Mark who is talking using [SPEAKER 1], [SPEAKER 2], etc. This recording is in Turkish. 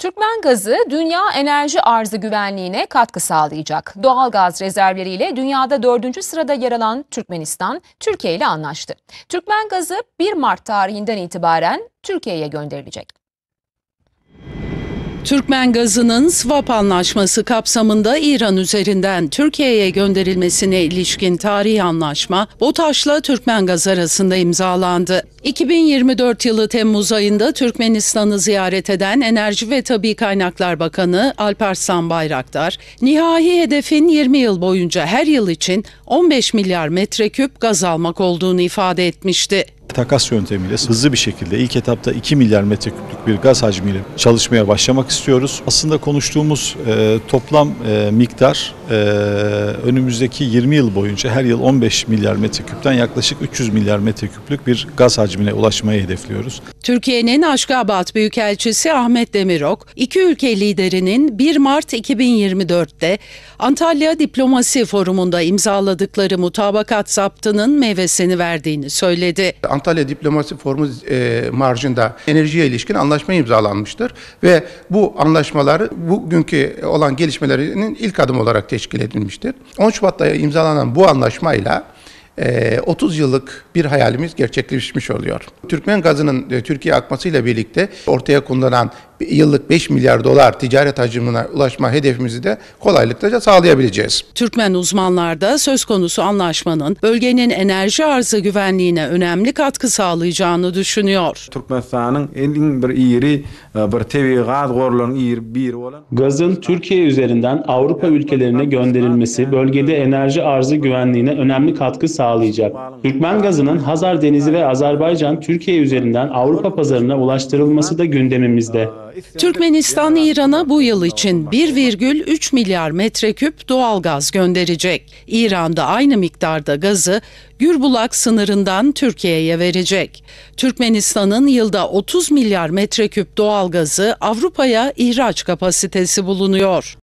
[SPEAKER 1] Türkmen gazı dünya enerji arzı güvenliğine katkı sağlayacak. Doğal gaz rezervleriyle dünyada 4. sırada yer alan Türkmenistan, Türkiye ile anlaştı. Türkmen gazı 1 Mart tarihinden itibaren Türkiye'ye gönderilecek.
[SPEAKER 2] Türkmen gazının swap anlaşması kapsamında İran üzerinden Türkiye'ye gönderilmesine ilişkin tarihi anlaşma BOTAŞ'la Türkmen Gaz arasında imzalandı. 2024 yılı Temmuz ayında Türkmenistan'ı ziyaret eden Enerji ve Tabii Kaynaklar Bakanı Alparslan Bayraktar, nihai hedefin 20 yıl boyunca her yıl için 15 milyar metreküp gaz almak olduğunu ifade etmişti.
[SPEAKER 3] Takas yöntemiyle hızlı bir şekilde ilk etapta 2 milyar metreküplük bir gaz hacmiyle çalışmaya başlamak istiyoruz. Aslında konuştuğumuz toplam miktar önümüzdeki 20 yıl boyunca her yıl 15 milyar metreküpten yaklaşık 300 milyar metreküplük bir gaz hacmine ulaşmayı hedefliyoruz.
[SPEAKER 2] Türkiye'nin Aşgabat Büyükelçisi Ahmet Demirok, iki ülke liderinin 1 Mart 2024'te Antalya Diplomasi Forumu'nda imzaladıkları mutabakat zaptının meyvesini verdiğini söyledi.
[SPEAKER 4] Antalya Diplomasi Forumu marjında enerjiye ilişkin anlaşma imzalanmıştır ve bu anlaşmaları bugünkü olan gelişmelerinin ilk adım olarak teşkil edilmiştir. 10 Şubat'ta imzalanan bu anlaşmayla 30 yıllık bir hayalimiz gerçekleşmiş oluyor. Türkmen gazının Türkiye'ye akmasıyla birlikte ortaya konulan yıllık 5 milyar dolar ticaret hacmine ulaşma hedefimizi de kolaylıkla sağlayabileceğiz.
[SPEAKER 2] Türkmen uzmanlar da söz konusu anlaşmanın bölgenin enerji arzı güvenliğine önemli katkı sağlayacağını düşünüyor.
[SPEAKER 5] Türkmenistan'ın en bir iri bir tabii gaz gorlarının iri bir olan
[SPEAKER 6] gazın Türkiye üzerinden Avrupa ülkelerine gönderilmesi bölgede enerji arzı güvenliğine önemli katkı sağlayacak. Türkmen gazının Hazar Denizi ve Azerbaycan Türkiye üzerinden Avrupa pazarına ulaştırılması da gündemimizde.
[SPEAKER 2] Türkmenistan İran'a bu yıl için 1,3 milyar metreküp doğal gaz gönderecek. İran da aynı miktarda gazı Gürbulak sınırından Türkiye'ye verecek. Türkmenistan'ın yılda 30 milyar metreküp doğal gazı Avrupa'ya ihraç kapasitesi bulunuyor.